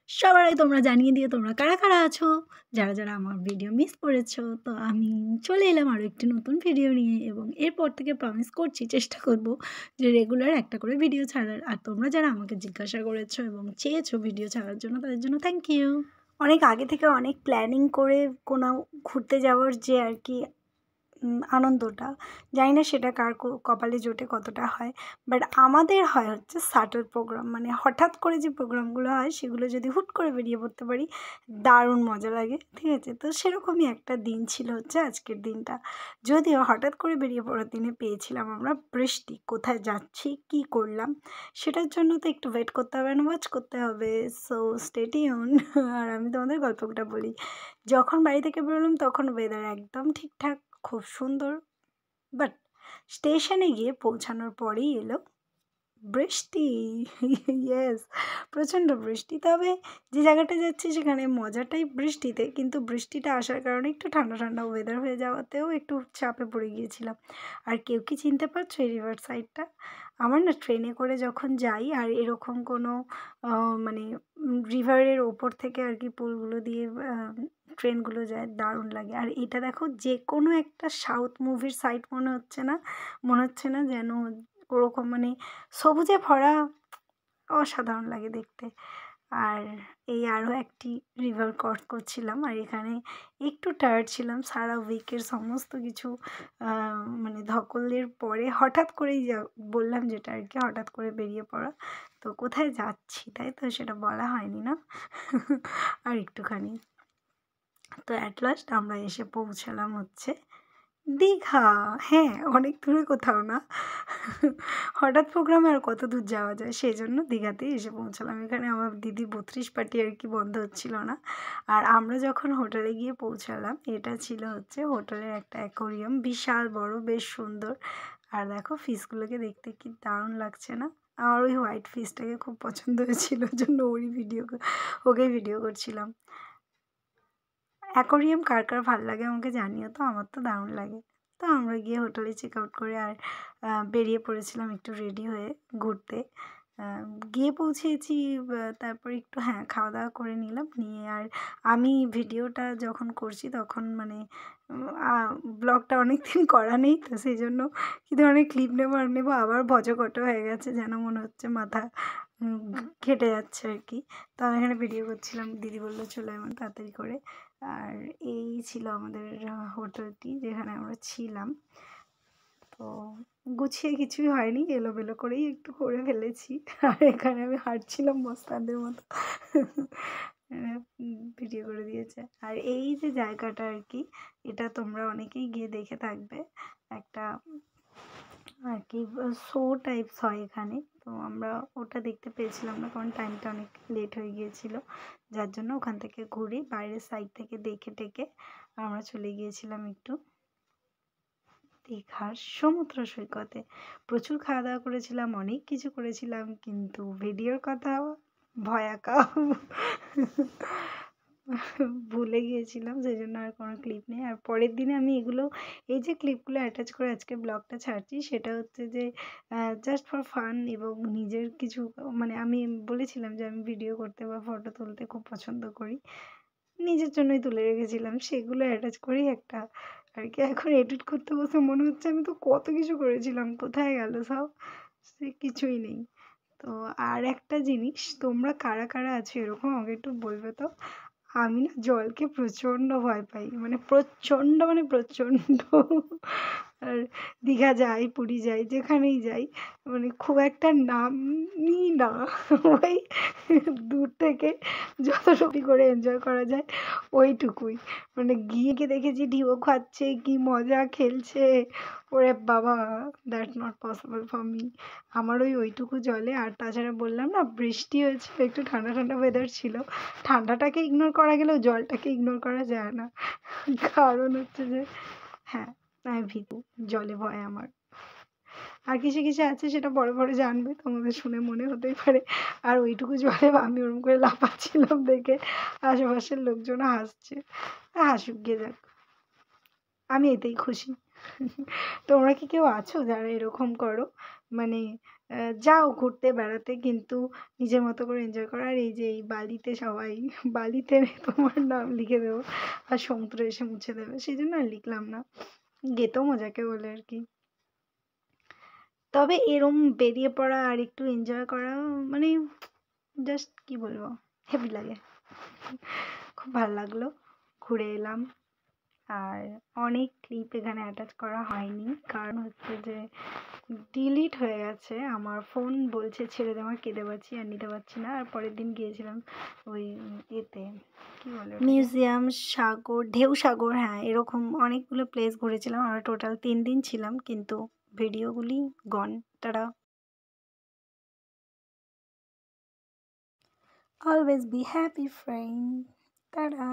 সবার আগে তোমরা জানিয়ে দিও তোমরা কারা কারা আছো, যারা যারা আমার ভিডিও মিস করেছো। তো আমি চলে এলাম আরও একটি নতুন ভিডিও নিয়ে, এবং এরপর থেকে প্রমিস করছি চেষ্টা করব যে রেগুলার একটা করে ভিডিও ছাড়ার। আর তোমরা যারা আমাকে জিজ্ঞাসা করেছো এবং চেয়েছো ভিডিও ছাড়ার জন্য, তাদের জন্য থ্যাংক ইউ। অনেক আগে থেকে অনেক প্ল্যানিং করে কোনো ঘুরতে যাওয়ার যে আর কি আনন্দটা, জানি না সেটা কার কপালে জোটে কতটা হয়, বাট আমাদের হয় হচ্ছে সাটল প্রোগ্রাম, মানে হঠাৎ করে যে প্রোগ্রামগুলো হয় সেগুলো যদি হুট করে বেরিয়ে পড়তে পারি দারুণ মজা লাগে। ঠিক আছে, তো সেরকমই একটা দিন ছিল হচ্ছে আজকের দিনটা। যদিও হঠাৎ করে বেরিয়ে পড়ার দিনে পেয়েছিলাম আমরা বৃষ্টি। কোথায় যাচ্ছি কি করলাম সেটার জন্য তো একটু ওয়েট করতে হবে, ওয়াচ করতে হবে। So stay tune. আর আমি তোমাদের গল্পটা বলি। যখন বাড়ি থেকে বেরোলাম তখন ওয়েদার একদম ঠিকঠাক, খুব সুন্দর, বাট স্টেশনে গিয়ে পৌঁছানোর পরেই এলো বৃষ্টি। ইয়েস, প্রচণ্ড বৃষ্টি। তবে যে জায়গাটা যাচ্ছি সেখানে মজাটাই বৃষ্টিতে, কিন্তু বৃষ্টিটা আসার কারণে একটু ঠান্ডা ঠান্ডা ওয়েদার হয়ে যাওয়াতেও একটু চাপে পড়ে গিয়েছিলাম। আর কেউ কি চিনতে পারছো এই রিভার সাইডটা? আমার না ট্রেনে করে যখন যাই আর এরকম কোনো মানে রিভারের ওপর থেকে আর কি পুলগুলো দিয়ে ট্রেনগুলো যায়, দারুণ লাগে। আর এটা দেখো, যে কোনো একটা সাউথ মুভির সাইড মনে হচ্ছে না, মনে হচ্ছে না যেন ওরকম, মানে সবুজে ভরা, অসাধারণ লাগে দেখতে। আর এই আরও একটি রিভার ক্রস করছিলাম, আর এখানে একটু টায়ার্ড ছিলাম সারা উইকের সমস্ত কিছু মানে ধকলের পরে হঠাৎ করেই বললাম যেটা আর কি, হঠাৎ করে বেরিয়ে পড়া। তো কোথায় যাচ্ছি তাই তো সেটা বলা হয়নি না। আর একটুখানি, তো অ্যাট লাস্ট আমরা এসে পৌঁছালাম হচ্ছে দীঘা। হ্যাঁ, অনেক দূরে কোথাও না। হঠাৎ প্রোগ্রামে আর কত দূর যাওয়া যায়, সেই জন্য দীঘাতেই এসে পৌঁছালাম। এখানে আমার দিদি 32 পার্টি আর কি বন্ধ হচ্ছিল না। আর আমরা যখন হোটেলে গিয়ে পৌঁছালাম, এটা ছিল হচ্ছে হোটেলের একটা অ্যাকোরিয়াম, বিশাল বড়, বেশ সুন্দর। আর দেখো ফিশগুলোকে দেখতে কি দারুণ লাগছে না? আমার ওই হোয়াইট ফিশটাকে খুব পছন্দ হয়েছিল, জন্য ওকে ভিডিও করছিলাম। অ্যাকোরিয়াম কার কার ভালো লাগে আমাকে জানিও তো, আমার তো দারুণ লাগে। তো আমরা গিয়ে হোটেলে চেক আউট করে আর বেরিয়ে পড়েছিলাম একটু রেডি হয়ে ঘুরতে। গিয়ে পৌঁছেছি, তারপর একটু হ্যাঁ খাওয়া দাওয়া করে নিলাম, নিয়ে আর আমি ভিডিওটা যখন করছি তখন মানে ব্লগটা অনেক দিন করা নেই, তো সেই জন্য কী ধরনের ক্লিপ নেবো আবার ভজকট হয়ে গেছে, যেন মনে হচ্ছে মাথা ঘেটে যাচ্ছে আর কি। তো আমি এখানে ভিডিও করছিলাম, দিদি বললো চলো এমন তাড়াতাড়ি করে। আর এই ছিল আমাদের হোটেলটি যেখানে আমরা ছিলাম। তো গুছিয়ে কিছুই হয়নি, এলোমেলো করেই একটু করে ফেলেছি। আর এখানে আমি হাঁটছিলাম মস্তানদের মতো, ভিডিও করে দিয়েছে। আর এই যে জায়গাটা আর কি, এটা তোমরা অনেকেই গিয়ে দেখে থাকবে, একটা আর কি শো টাইপস হয় এখানে। তো আমরা ওটা দেখতে পেয়েছিলাম না, কারণ টাইমটা অনেক লেট হয়ে গিয়েছিল, যার জন্য ওখান থেকে ঘুরে বাইরের সাইড থেকে দেখে টেকে আমরা চলে গিয়েছিলাম একটু দীঘার সমুদ্র সৈকতে। প্রচুর খাওয়া দাওয়া করেছিলাম, অনেক কিছু করেছিলাম, কিন্তু ভিডিওর কথা ভয়াকা ভুলে গিয়েছিলাম, সেই জন্য আর কোনো ক্লিপ নেই। আর পরের দিনে আমি এগুলো, এই যে ক্লিপগুলো অ্যাটাচ করে আজকে ব্লগটা ছাড়ছি, সেটা হচ্ছে যে জাস্ট ফর ফান, এবং নিজের কিছু, মানে আমি বলেছিলাম যে আমি ভিডিও করতে বা ফটো তুলতে খুব পছন্দ করি, নিজের জন্যই তুলে রেখেছিলাম, সেগুলো অ্যাটাচ করেই একটা আর কি। এখন এডিট করতে বসে মনে হচ্ছে আমি তো কত কিছু করেছিলাম, কোথায় গেল সব, সে কিছুই নেই। তো আর একটা জিনিস, তোমরা কারা কারা আছো এরকম আমাকে একটু বলবে তো। আমি না জলকে প্রচণ্ড ভয় পাই, মানে প্রচণ্ড, মানে প্রচণ্ড। আর দীঘা যাই, পুরী যাই, যেখানেই যাই, মানে খুব একটা নামি না, ওই দূর থেকে যতটুকু করে এনজয় করা যায় ওইটুকুই। মানে গিয়ে দেখেছি ঢিউ খাচ্ছে, কি মজা খেলছে, ওরে বাবা, that not possible for me. আমার ওইটুকু জলে, আর তাছাড়া বললাম না বৃষ্টি হয়েছিল, একটু ঠান্ডা ঠান্ডা ওয়েদার ছিল, ঠান্ডাটাকে ইগনোর করা গেলেও জলটাকে ইগনোর করা যায় না, কারণ হচ্ছে যে হ্যাঁ আমি ভীতু, জলে ভয় আমার। আর কিছু কিছু আছে সেটা পরে পরে জানবে, তোমাদের শুনে মনে হতেই পারে। আর ওইটুকু জলে আমি ওরকম করে লাফাচ্ছিলাম দেখে আশেপাশের লোকজন হাসছে, হাসুক গিয়ে, যাক, আমি এতেই খুশি। তোমরা কি কেউ আছো যারা এরকম করো, মানে যাও ঘুরতে বেড়াতে, কিন্তু নিজের মতো করে এনজয় করো। আর এই যে এই বালিতে সবাই বালিতে তোমার নাম লিখে দেবো আর সমুদ্রে এসে মুছে দেবে, সেই জন্য আর লিখলাম না, গেতো মজাকে বলে আর কি। তবে এরম বেরিয়ে পড়া আর একটু এনজয় করা মানে জাস্ট কি বলবো, হেভি লাগে। খুব ভালো লাগলো, ঘুরে এলাম। আর অনেক ক্লিপ এখানে অ্যাটাচ করা হয়নি, কারণ হচ্ছে যে ডিলিট হয়ে গেছে, আমার ফোন বলছে ছেড়ে দে, আমার কেঁদে পাচ্ছি আর নিতে পারছি না। আর পরের দিন গিয়েছিলাম ওই এতে কি বলে মিউজিয়াম, সাগর, ঢেউ সাগর, হ্যাঁ এরকম অনেকগুলো প্লেস ঘুরেছিলাম। আমরা টোটাল 3 দিন ছিলাম, কিন্তু ভিডিওগুলি গন। তারা অলওয়েজ বি হ্যাপি ফ্রেন্ড, তারা